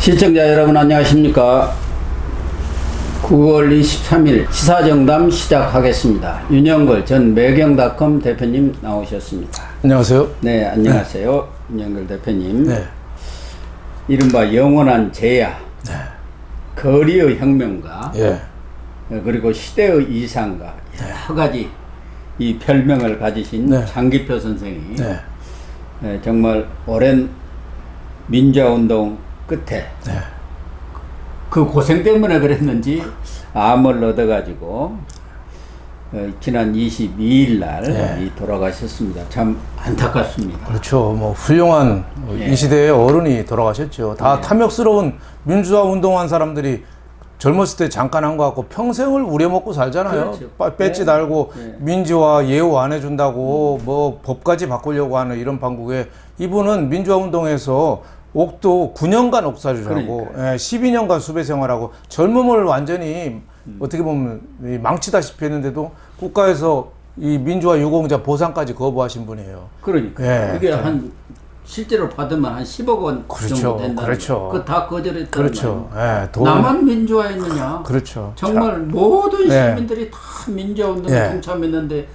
시청자 여러분 안녕하십니까. 9월 23일 시사정담 시작하겠습니다. 윤영걸 전 매경닷컴 대표님 나오셨습니다. 안녕하세요. 네, 안녕하세요. 네. 윤영걸 대표님. 네. 이른바 영원한 제야, 네. 거리의 혁명가, 예. 그리고 시대의 이상가, 여러 가지 이 별명을 가지신 네. 장기표 선생이 네. 정말 오랜 민주화운동 끝에 네. 그 고생 때문에 그랬는지 암을 얻어가지고 지난 22일 날 네. 돌아가셨습니다. 참 안타깝습니다. 그렇죠. 뭐 훌륭한 네. 이 시대의 어른이 돌아가셨죠. 다 네. 탐욕스러운 민주화 운동한 사람들이 젊었을 때 잠깐 한 거 같고 평생을 우려먹고 살잖아요. 그렇죠. 배지 네. 달고 네. 민주화 예우 안 해준다고 뭐 법까지 바꾸려고 하는 이런 방국에 이분은 민주화 운동에서 옥도 9년간 옥살이라고 12년간 수배 생활하고 젊음을 완전히 어떻게 보면 망치다시피 했는데도 국가에서 이 민주화 유공자 보상까지 거부하신 분이에요. 그러니까 예. 이게 한 실제로 받으면 한 10억 원 그렇죠. 정도 된다. 그렇죠. 그 다 거절했다는 그렇죠. 말이에요. 예, 나만 민주화했느냐? 그렇죠. 정말 모든 예. 시민들이 다 민주화 운동에 예. 동참했는데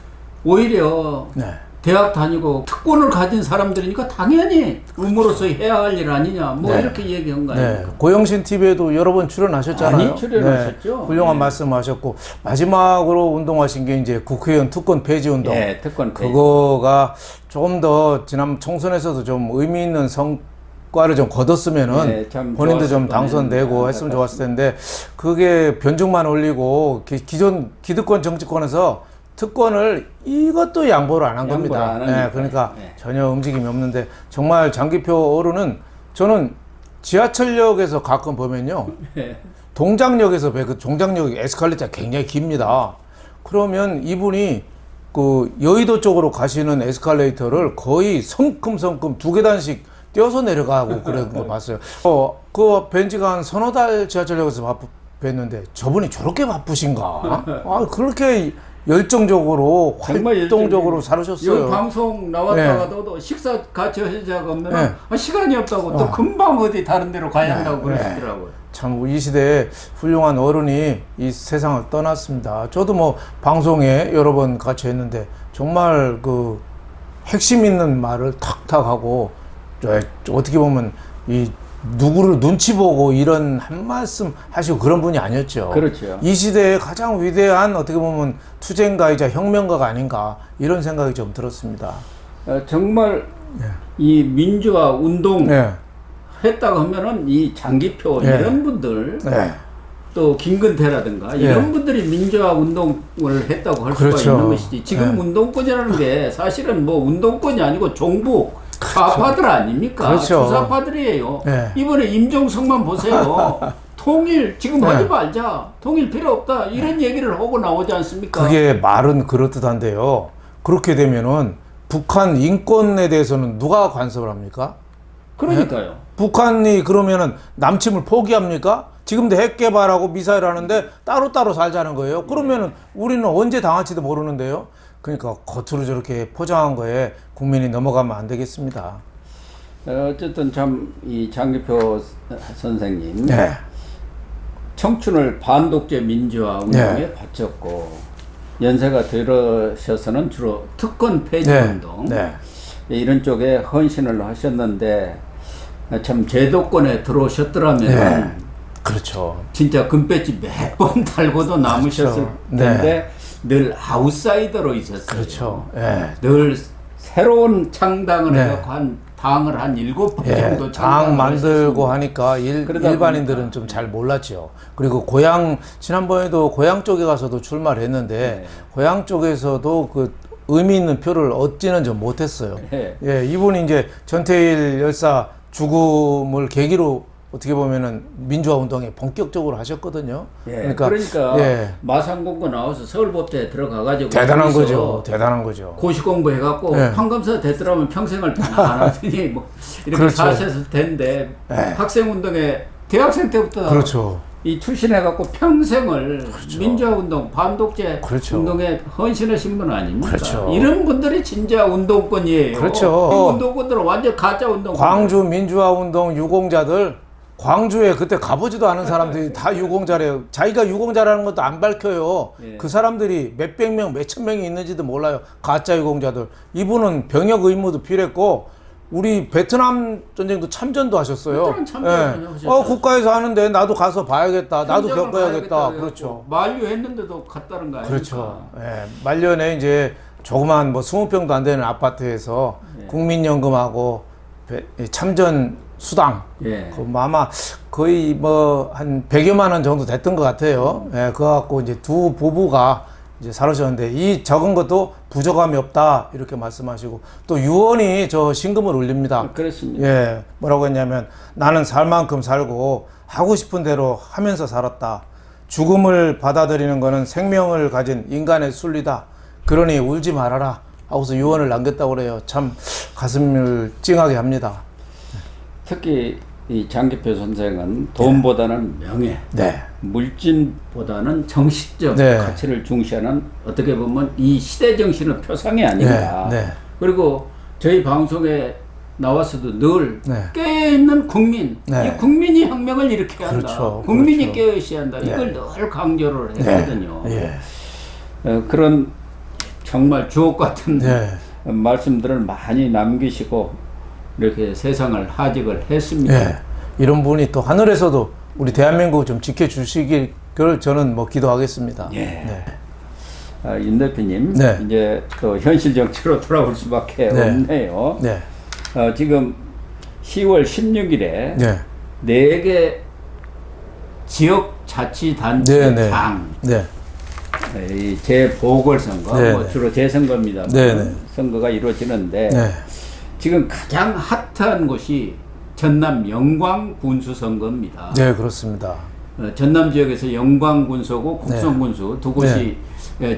오히려 네. 대학 다니고 특권을 가진 사람들이니까 당연히 의무로서 해야 할 일 아니냐 뭐 네. 이렇게 얘기한 거 네. 아닙니까? 고영신 TV에도 여러 번 출연하셨잖아요. 많이 출연하셨죠. 네. 훌륭한 네. 말씀하셨고 마지막으로 운동하신 게 이제 국회의원 특권 폐지 운동. 예, 특권 폐지. 그거가 조금 더 지난 총선에서도 좀 의미 있는 성과를 좀 거뒀으면은 네, 참 본인도 좀 좋았을 당선되고 뻔했는데 했으면 좋았을 텐데 그게 변죽만 올리고 기존 기득권 정치권에서 특권을 이것도 양보를 안 한 겁니다. 안 하니까. 네, 그러니까 네. 전혀 움직임이 없는데 정말 장기표 어른은 저는 지하철역에서 가끔 보면요. 예. 동작역에서 그 종작역 에스컬레이터가 굉장히 깁니다. 그러면 이분이 그 여의도 쪽으로 가시는 에스컬레이터를 거의 성큼성큼 2계단씩 띄어서 내려가고 그런 거 봤어요. 그 벤지가 한 서너 달 지하철역에서 뵀는데 저분이 저렇게 바쁘신가? 아, 그렇게 열정적으로 활동적으로 살으셨어요. 이 방송 나왔다가도 식사 같이 하자고 하면 시간이 없다고 또 금방 어디 다른 데로 가야 한다고 그러시더라고요. 참 이 시대에 훌륭한 어른이 이 세상을 떠났습니다. 저도 뭐 방송에 여러 번 같이 했는데 정말 그 핵심 있는 말을 탁탁 하고 어떻게 보면 이 누구를 눈치 보고 이런 한 말씀 하시고 그런 분이 아니었죠. 그렇죠. 이 시대의 가장 위대한 어떻게 보면 투쟁가이자 혁명가가 아닌가 이런 생각이 좀 들었습니다. 정말 이 민주화 운동 네. 했다고 하면은 이 장기표 네. 이런 분들 네. 또 김근태라든가 이런 분들이 민주화 운동을 했다고 할 그렇죠. 수가 있는 것이지 지금 운동권이라는 게 사실은 뭐 운동권이 아니고 종북 좌파들 아닙니까? 그렇죠. 주사파들이에요. 네. 이번에 임종석만 보세요. 통일 지금 하지 말자. 통일 필요 없다. 이런 얘기를 하고 나오지 않습니까? 그게 말은 그렇듯한데요. 그렇게 되면은 북한 인권에 대해서는 누가 간섭을 합니까? 그러니까요. 북한이 그러면은 남침을 포기합니까? 지금도 핵 개발하고 미사일 하는데 따로따로 살자는 거예요. 그러면은 우리는 언제 당할지도 모르는데요. 그러니까 겉으로 저렇게 포장한 거에 국민이 넘어가면 안 되겠습니다. 어쨌든 참 이 장기표 선생님 네. 청춘을 반독재 민주화 운동에 바쳤고 연세가 들으셔서는 주로 특권 폐지 운동 이런 쪽에 헌신을 하셨는데 참 제도권에 들어오셨더라면 그렇죠. 진짜 금배지 몇 번 달고도 남으셨을 텐데 늘 아웃사이더로 있었어요. 그렇죠. 늘 새로운 창당을 해서 한 당을 한 7번 정도 당 만들고 하니까 일반인들은 좀 잘 몰랐죠. 그리고 지난번에도 고향 쪽에 가서도 출마를 했는데 고향 쪽에서도 그 의미 있는 표를 얻지는 좀 못했어요. 예, 이분이 이제 전태일 열사 죽음을 계기로 어떻게 보면은 민주화 운동에 본격적으로 하셨거든요. 그러니까 마산공고 나와서 서울법대에 들어가가지고 대단한 거죠. 고시 공부해갖고 판검사 됐더라면 평생을 안 하더니 뭐 이렇게 사셨을 텐데 학생 운동에 대학생 때부터 이 출신해갖고 평생을 민주화 운동, 반독재 운동에 헌신하신 분 아닙니까? 이런 분들이 진짜 운동권이에요. 그 운동권들은 완전 가짜 운동. 광주 민주화 운동 유공자들 광주에 그때 가보지도 않은 사람들이 다 유공자래요. 자기가 유공자라는 것도 안 밝혀요. 예. 그 사람들이 몇백 명, 몇천 명이 있는지도 몰라요. 가짜 유공자들. 이분은 병역 의무도 필요했고 우리 베트남 전쟁도 참전도 하셨어요. 베트남 참전 하셨죠. 국가에서 하는데 나도 가서 봐야겠다. 나도 겪어야겠다. 그렇죠. 만류했는데도 갔다는 거 아닙니까? 그렇죠. 예, 말년에 이제 조그만 뭐 20평도 안 되는 아파트에서 예. 국민연금하고 참전 수당. 예. 아마 거의 뭐 한 100여만 원 정도 됐던 것 같아요. 예, 그거 갖고 이제 두 부부가 이제 살으셨는데 이 적은 것도 부족함이 없다 이렇게 말씀하시고 또 유언이 저 신금을 울립니다. 그렇습니다. 예, 뭐라고 했냐면 나는 살 만큼 살고 하고 싶은 대로 하면서 살았다. 죽음을 받아들이는 것은 생명을 가진 인간의 순리다. 그러니 울지 말아라 하고서 유언을 남겼다고 그래요. 참 가슴을 찡하게 합니다. 특히 이 장기표 선생은 돈보다는 명예, 네. 물질보다는 정신적 네. 가치를 중시하는 어떻게 보면 이 시대 정신의 표상이 아닌가. 네. 네. 그리고 저희 방송에 나와서도 늘 네. 깨어있는 국민, 네. 이 국민이 혁명을 일으켜야 한다. 그렇죠. 국민이 그렇죠. 깨어있어야 한다. 네. 이걸 늘 강조를 했거든요. 네. 그런 정말 주옥 같은 네. 말씀들을 많이 남기시고 이렇게 세상을 하직을 했습니다. 네. 이런 분이 또 하늘에서도 우리 대한민국을 좀 지켜주시길 저는 뭐 기도하겠습니다. 예. 네. 윤 대표님, 네. 이제 또 현실 정치로 돌아올 수밖에 네. 없네요. 네. 지금 10월 16일에 네. 4개 지역자치단체 네. 네. 장, 네. 이 재보궐선거, 네. 뭐 주로 재선거입니다. 네. 네. 선거가 이루어지는데 네. 지금 가장 핫한 곳이 전남 영광 군수 선거입니다. 네, 그렇습니다. 전남 지역에서 영광 군수고 곡성 군수 두 곳이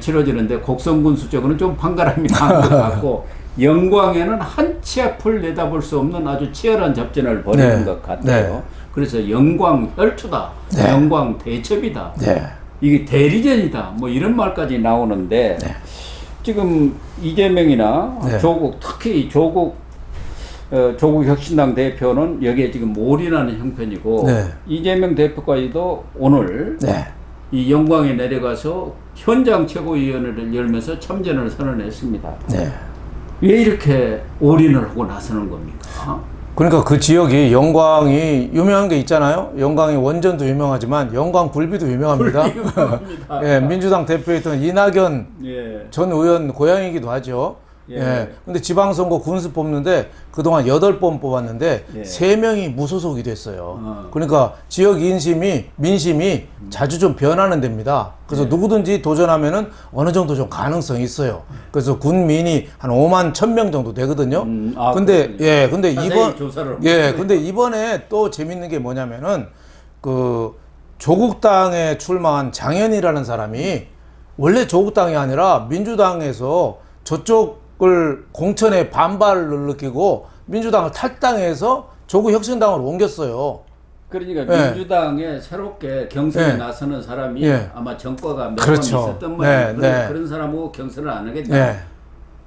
치러지는데 곡성 군수 쪽은 좀 판가름이 강한 것 같고 영광에는 한 치 앞을 내다볼 수 없는 아주 치열한 접전을 벌이는 네. 것 같아요. 네. 그래서 영광 혈투다, 네. 영광 대첩이다, 네. 이게 대리전이다, 뭐 이런 말까지 나오는데 네. 지금 이재명이나 네. 조국, 특히 조국 혁신당 대표는 여기에 지금 올인하는 형편이고 네. 이재명 대표까지도 오늘 네. 이 영광에 내려가서 현장 최고위원회를 열면서 참전을 선언했습니다. 네. 왜 이렇게 올인을 하고 나서는 겁니까? 그러니까 그 지역이 영광이 유명한 게 있잖아요. 영광이 원전도 유명하지만 영광 굴비도 유명합니다. 유명합니다. 예, 민주당 대표였던 이낙연 예. 전 의원 고향이기도 하죠. 예. 예. 근데 지방선거 군수 뽑는데 그동안 8번 뽑았는데 예. 3명이 무소속이 됐어요. 그러니까 지역 민심이 자주 좀 변하는 데입니다. 그래서 누구든지 도전하면은 어느 정도 좀 가능성이 있어요. 그래서 군민이 한 5만 1,000명 정도 되거든요. 근데 그렇군요. 예, 근데 조사를 이번에 또 재밌는 게 뭐냐면은 그 조국당에 출마한 장현이라는 사람이 원래 조국당이 아니라 민주당에서 저쪽을 공천에 반발을 느끼고 민주당을 탈당해서 조국혁신당으로 옮겼어요. 그러니까 예. 민주당에 새롭게 경선에 예. 나서는 사람이 예. 아마 정과가 몇 번 그렇죠. 있었던 모양이에요. 네. 그런 사람하고 경선을 안 하겠다. 예.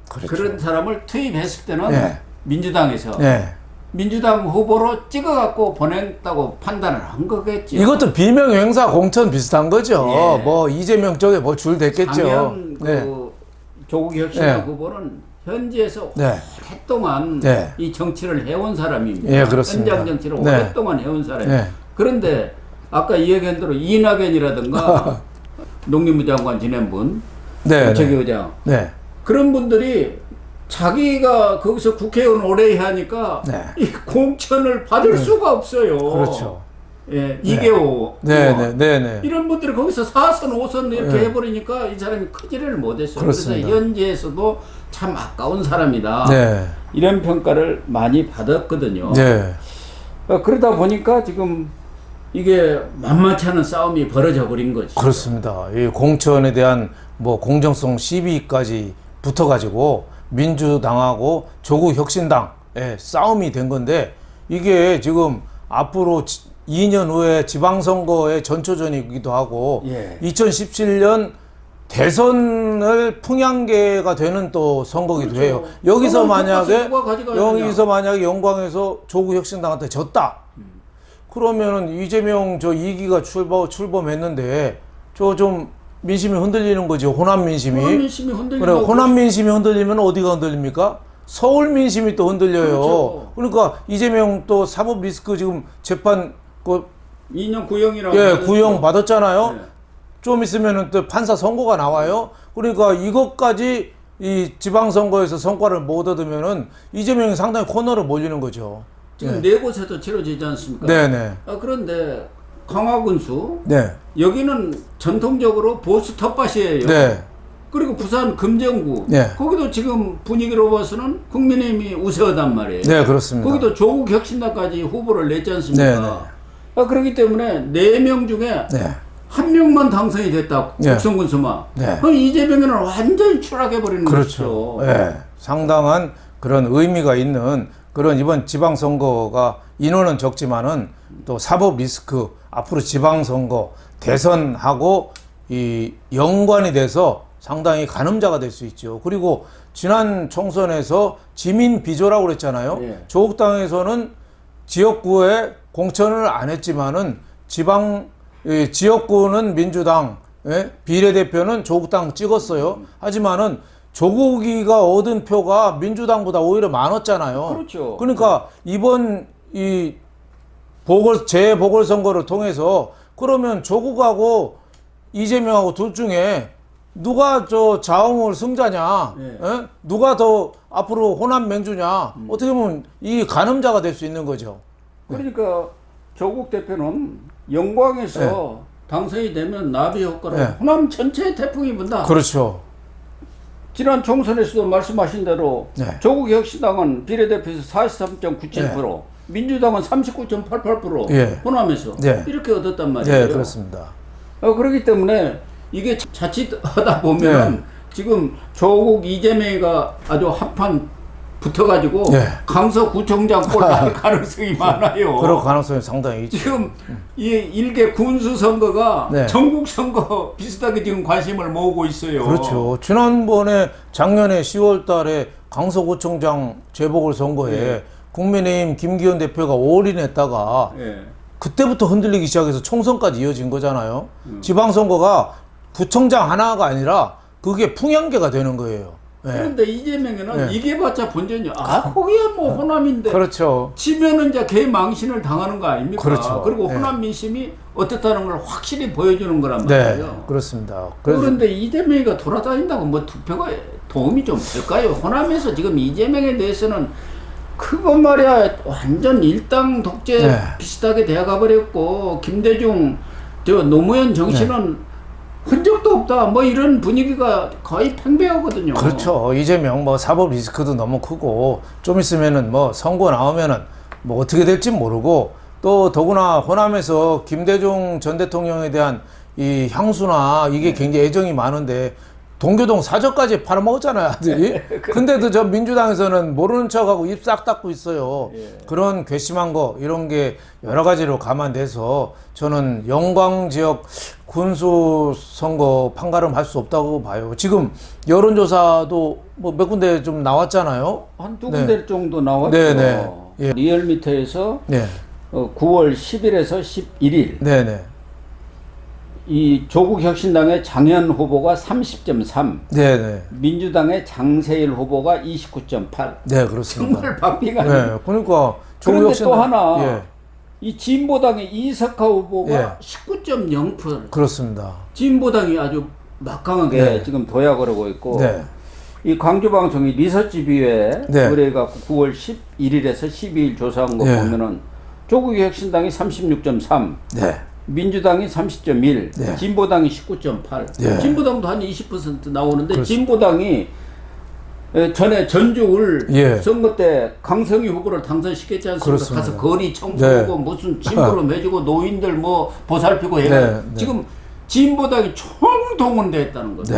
그렇죠. 그런 사람을 투입했을 때는 예. 민주당에서 예. 민주당 후보로 찍어갖고 보냈다고 판단을 한 거겠죠. 이것도 비명 행사 공천 비슷한 거죠. 예. 뭐 이재명 쪽에 뭐 줄 됐겠죠. 장현 네. 조국 혁신당 네. 후보는 현지에서 네. 오랫동안 네. 이 정치를 해온 사람입니다. 예, 그렇습니다. 현장 정치를 네. 오랫동안 해온 사람이에요. 네. 그런데 아까 이야기한 대로 이낙연이라든가 농림부 장관 지낸 분, 네. 부처교장 네. 그런 분들이 자기가 거기서 국회의원 오래 하니까 네. 이 공천을 받을 수가 없어요. 그렇죠. 예, 이계호 네, 의원. 네, 네, 네. 이런 분들이 거기서 4선, 5선 이렇게 네. 해버리니까 이 사람이 크지를 못했어요. 그렇습니다. 그래서 현지에서도 참 아까운 사람이다. 네. 이런 평가를 많이 받았거든요. 네. 그러다 보니까 지금 이게 만만치 않은 싸움이 벌어져 버린 거죠. 그렇습니다. 이 공천에 대한 뭐 공정성 시비까지 붙어가지고 민주당하고 조국혁신당의 싸움이 된 건데 이게 지금 앞으로 2년 후에 지방선거의 전초전이기도 하고 예. 2017년 대선을 풍향계가 되는 또 선거기도 그렇죠. 해요. 여기서 그건 만약에 누가 가져가야 되냐. 영광에서 조국혁신당한테 졌다. 그러면은 이재명 저 2기가 출범했는데 저 좀 민심이 흔들리는 거죠. 호남 민심이. 호남 민심이 흔들리는 그래, 호남 민심이 흔들리면 어디가 흔들립니까? 서울 민심이 또 흔들려요. 그렇죠. 그러니까 이재명 또 사법 리스크 지금 재판 2년 구형이라고. 예, 구형 받았잖아요. 네. 좀 있으면은 또 판사 선고가 나와요. 그러니까 이것까지 이 지방선거에서 성과를 못 얻으면은 이재명이 상당히 코너로 몰리는 거죠. 지금 네 곳에도 치러지지 않습니까? 네네. 그런데 강화군수 네. 여기는 전통적으로 보수 텃밭이에요. 네. 그리고 부산 금정구 네. 거기도 지금 분위기로 봐서는 국민의힘이 우세하단 말이에요. 네, 그렇습니다. 거기도 조국 혁신당까지 후보를 냈지 않습니까? 네, 네. 그렇기 때문에 4명 중에 네. 한 명만 당선이 됐다. 네. 국정군수만. 네. 그럼 이재명은 완전히 추락해버리는 그렇죠. 것이죠. 네. 상당한 그런 의미가 있는 그런 이번 지방선거가 인원은 적지만은 또 사법 리스크 앞으로 지방선거 대선하고 이 연관이 돼서 상당히 가늠자가 될 수 있죠. 그리고 지난 총선에서 지민 비조라고 그랬잖아요. 네. 조국 당에서는 지역구에 공천을 안 했지만은 지역구는 민주당, 비례대표는 조국당 찍었어요. 하지만은 조국이가 얻은 표가 민주당보다 오히려 많았잖아요. 그렇죠. 그러니까 이번 이 재보궐선거를 통해서 그러면 조국하고 이재명하고 둘 중에 누가 저 자웅을 승자냐, 네. 누가 더 앞으로 호남 맹주냐, 어떻게 보면 이 가늠자가 될 수 있는 거죠. 그러니까 조국 대표는 영광에서 당선이 되면 나비 효과로 네. 호남 전체에 태풍이 분다. 그렇죠. 지난 총선에서도 말씀하신 대로 네. 조국 혁신당은 비례대표에서 43.97%, 민주당은 39.88% 예. 호남에서 네. 이렇게 얻었단 말이에요. 네, 그렇습니다. 그렇기 때문에 이게 자칫 하다 보면 지금 조국 이재명이가 아주 한판 붙어가지고 강서구청장 꼴 날 가능성이 많아요. 그럴 가능성이 상당히 있죠. 지금 이 일개 군수 선거가 전국 선거 비슷하게 지금 관심을 모으고 있어요. 그렇죠. 지난번에 작년에 10월 달에 강서구청장 재보궐선거에 국민의힘 김기현 대표가 올인했다가 그때부터 흔들리기 시작해서 총선까지 이어진 거잖아요. 지방선거가 구청장 하나가 아니라 그게 풍향계가 되는 거예요. 그런데 이재명은 이게 봤자 본전이요. 거기야 뭐 호남인데. 그렇죠. 지면은 이제 개망신을 당하는 거 아닙니까? 그렇죠. 그리고 호남 민심이 어떻다는 걸 확실히 보여주는 거란 말이에요. 네, 그렇습니다. 그런데 이재명이가 돌아다닌다고 뭐 투표가 도움이 좀 될까요? 호남에서 지금 이재명에 대해서는 그건 말이야 완전 일당 독재 비슷하게 되어가 버렸고 김대중 저 노무현 정신은 흔적도 없다. 뭐 이런 분위기가 거의 팽배하거든요. 그렇죠. 이재명 뭐 사법 리스크도 너무 크고 좀 있으면은 뭐 선거 나오면은 뭐 어떻게 될지 모르고 또 더구나 호남에서 김대중 전 대통령에 대한 이 향수나 이게 굉장히 애정이 많은데 동교동 사저까지 팔아먹었잖아요, 아들이. 근데도 저 민주당에서는 모르는 척하고 입 싹 닫고 있어요. 그런 괘씸한 거 이런 게 여러 가지로 감안돼서 저는 영광 지역 군수 선거 판가름 할 수 없다고 봐요. 지금 여론조사도 뭐 몇 군데 좀 나왔잖아요. 한 두 군데 정도 나왔죠. 네네. 리얼미터에서 9월 10일에서 11일. 네네. 이 조국 혁신당의 장현 후보가 30.3, 네네. 민주당의 장세일 후보가 29.8. 네, 그렇습니다. 정말 박빙하네. 네, 그러니까 그런데 또 하나 이 진보당의 이석하 후보가 19.0%. 그렇습니다. 진보당이 아주 막강하게 지금 도약을 하고 있고 이 광주방송이 리서치비에 의뢰해갖고 9월 11일에서 12일 조사한 거 보면은 조국 혁신당이 36.3. 민주당이 30.1, 진보당이 19.8. 진보당도 한 20% 나오는데 진보당이 전에 전주울 선거 때 강성희 후보를 당선시켰지 않습니까? 그렇습니다. 가서 거리 청소하고 무슨 진보로 해주고 노인들 뭐 보살피고 해가 지금 진보당이 총동원됐다는 거죠.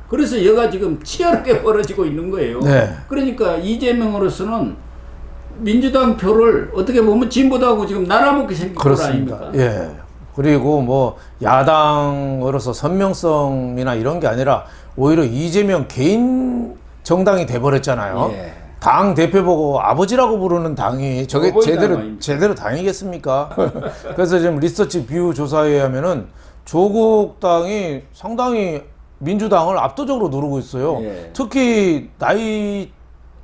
그래서 얘가 지금 치열하게 벌어지고 있는 거예요. 그러니까 이재명으로서는 민주당 표를 어떻게 보면 진보당하고 지금 나눠먹게 생긴 거 아닙니까? 그리고 뭐 야당으로서 선명성이나 이런 게 아니라 오히려 이재명 개인 정당이 돼버렸잖아요. 당 대표 보고 아버지라고 부르는 당이 저게 어버이 제대로 당이겠습니까? 그래서 지금 리서치 뷰 조사에 의하면은 조국 당이 상당히 민주당을 압도적으로 누르고 있어요. 예. 특히 나이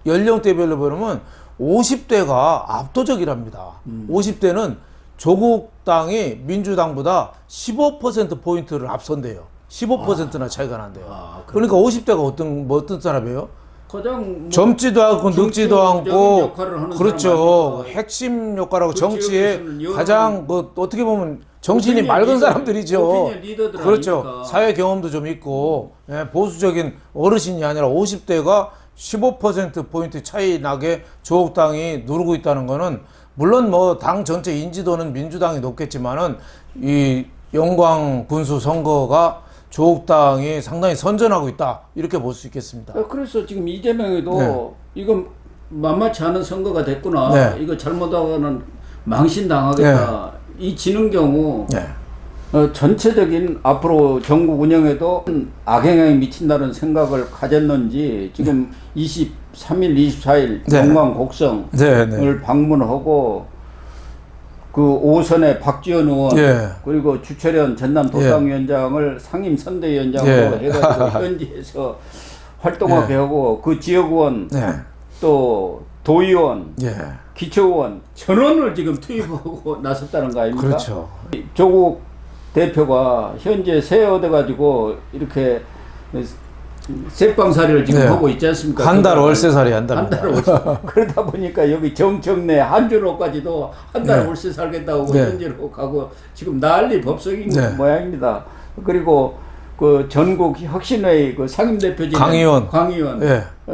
연령대별로 보면 50대가 압도적이랍니다. 50대는 조국 당이 민주당보다 15%포인트를 앞선대요. 15%나 차이가 난대요. 그러니까 50대가 어떤 사람이에요? 가장 젊지도 않고 늙지도 않고 역할을 하는 그렇죠. 사람 핵심 역할하고 그 정치에 지역에서는 가장 그 어떻게 보면 정신이 오피니언 맑은 리더, 사람들이죠. 오피니언 리더들 그렇죠. 아닙니까? 사회 경험도 좀 있고 예, 보수적인 어르신이 아니라 50대가 15%포인트 차이 나게 조국당이 누르고 있다는 거는 물론 뭐 당 전체 인지도는 민주당이 높겠지만은 이 영광 군수 선거가 조국당이 상당히 선전하고 있다 이렇게 볼 수 있겠습니다. 그래서 지금 이재명이도 네. 이건 만만치 않은 선거가 됐구나. 네. 이거 잘못하고는 망신당하겠다. 이 지는 경우 네. 전체적인 앞으로 전국 운영에도 악영향이 미친다는 생각을 가졌는지 지금 23일, 24일 네. 영광 곡성을 네, 네. 방문하고 그 오선의 박지원 의원 예. 그리고 주철현 전남 도당위원장을 상임 선대위원장으로 예. 해가지고 현지에서 활동하게 하고 그 지역 의원 네. 또 도의원 예. 기초의원 전원을 지금 투입하고 나섰다는 거 아닙니까? 그렇죠. 조국 대표가 현재 세 얻어가지고 이렇게 쇠빵살이를 지금 네. 하고 있지 않습니까? 한 달 월세살이 한답니다. 한 달 월세. 그러다 보니까 여기 정청래 한준호까지도 한 달 네. 월세 살겠다고 네. 현지로 가고 지금 난리 법석인 네. 모양입니다. 그리고 그 전국 혁신회의 그 상임대표진 강의원. 강의원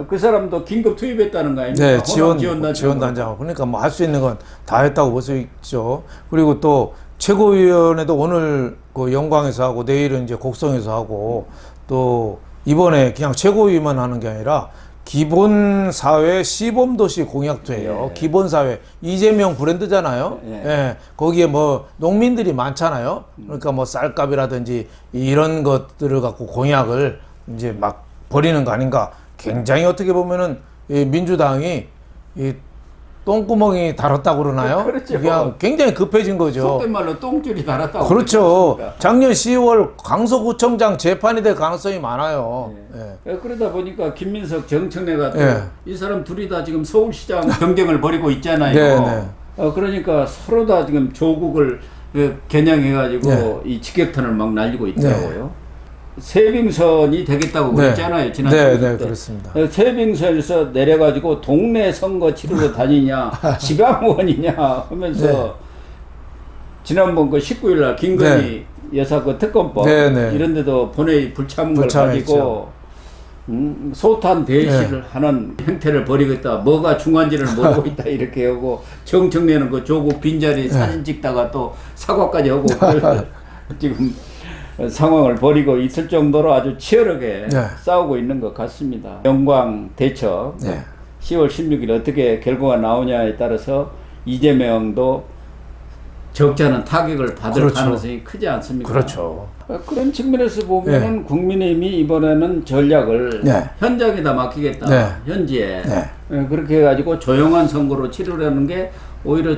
그 사람도 긴급 투입했다는 거 아닙니까? 네, 지원단장. 지원단장. 그러니까 뭐 할 수 있는 건 다 했다고 볼 수 있죠. 그리고 또 최고위원회도 오늘 그 영광에서 하고 내일은 이제 곡성에서 하고 또 이번에 그냥 최고위만 하는 게 아니라 기본사회 시범도시 공약도예요. 예. 기본사회 이재명 브랜드잖아요. 예. 예. 거기에 뭐 농민들이 많잖아요. 그러니까 뭐 쌀값이라든지 이런 것들을 갖고 공약을 이제 막 버리는 거 아닌가. 굉장히 어떻게 보면은 이 민주당이 이 똥구멍이 달았다고 그러나요? 그렇죠. 그냥 굉장히 급해진 거죠. 속된 말로 똥줄이 달았다고. 그렇죠. 그러지 않습니까? 작년 10월 강서구청장 재판이 될 가능성이 많아요. 예. 그러다 보니까 김민석 정청래가 또 예. 이 사람 둘이 다 지금 서울시장 경쟁을 벌이고 있잖아요. 네, 네. 그러니까 서로 다 지금 조국을 겨냥해가지고 네. 이 직격탄을 막 날리고 있더라고요. 세빙선이 되겠다고 네. 그랬잖아요. 지난 네, 선거 네, 때. 그렇습니다. 세빙선에서 내려가지고 동네 선거 치르러 다니냐 지방원이냐 하면서 네. 지난번 그 19일 날 김건희 여사 그 특검법 네, 네. 이런 데도 본회의 불참은 걸 불참했죠. 가지고 소탄 대시를 하는 행태를 벌이겠다. 뭐가 중요한지를 모르고 있다 이렇게 하고 정청래는 그 조국 빈자리 사진 찍다가 또 사과까지 하고 그래서 지금 상황을 벌이고 있을 정도로 아주 치열하게 싸우고 있는 것 같습니다. 영광 대처 10월 16일 어떻게 결과가 나오냐에 따라서 이재명도 적지 않은 타격을 받을 그렇죠. 가능성이 크지 않습니까? 그렇죠. 그런 측면에서 보면은 국민의힘이 이번에는 전략을 현장에다 맡기겠다. 현지에 그렇게 해가지고 조용한 선거로 치르려는 게 오히려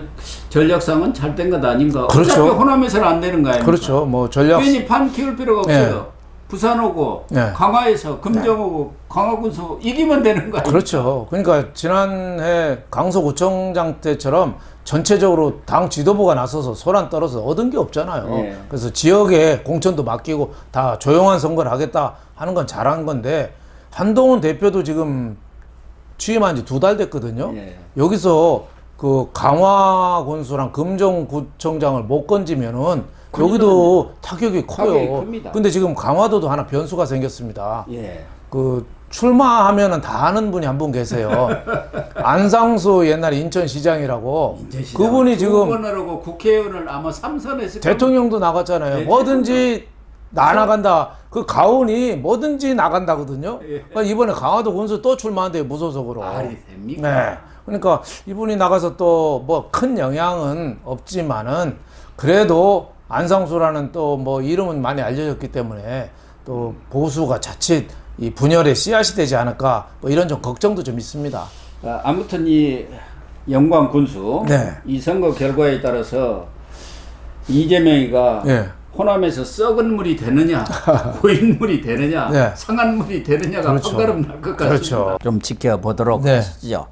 전략상은 잘 된 것 아닌가. 그렇죠. 어차피 호남에서는 안 되는 거 아닙니까? 그렇죠. 뭐 전략 괜히 판 키울 필요가 없어요. 부산 오고 강화에서 금정 오고 강화군수 이기면 되는 거 아닙니까? 그렇죠. 그러니까 지난해 강서구청장 때처럼 전체적으로 당 지도부가 나서서 소란 떨어서 얻은 게 없잖아요. 그래서 지역에 공천도 맡기고 다 조용한 선거를 하겠다 하는 건 잘한 건데 한동훈 대표도 지금 취임한 지 2달 됐거든요. 여기서 그 강화군수랑 금정구청장을 못 건지면은 여기도 타격이 커요. 근데 지금 강화도도 하나 변수가 생겼습니다. 그 출마하면은 다 아는 분이 한 분 계세요. 안상수 옛날 인천시장이라고. 그분이 지금 후보하고 국회의원을 아마 3선 했을 대통령도 나갔잖아요. 뭐든지 나간다. 그 가훈이 뭐든지 나간다거든요. 그러니까 이번에 강화도 군수 또 출마한대요. 무소속으로. 말이 됩니까? 그러니까 이분이 나가서 또 뭐 큰 영향은 없지만은 그래도 안상수라는 또 뭐 이름은 많이 알려졌기 때문에 또 보수가 자칫 이 분열의 씨앗이 되지 않을까 뭐 이런 좀 걱정도 좀 있습니다. 아무튼 이 영광 군수 네. 이 선거 결과에 따라서 이재명이가 네. 호남에서 썩은 물이 되느냐 고인 물이 되느냐 네. 상한 물이 되느냐가 그렇죠. 판가름 날 것 같습니다. 그렇죠. 좀 지켜보도록 네. 하시죠.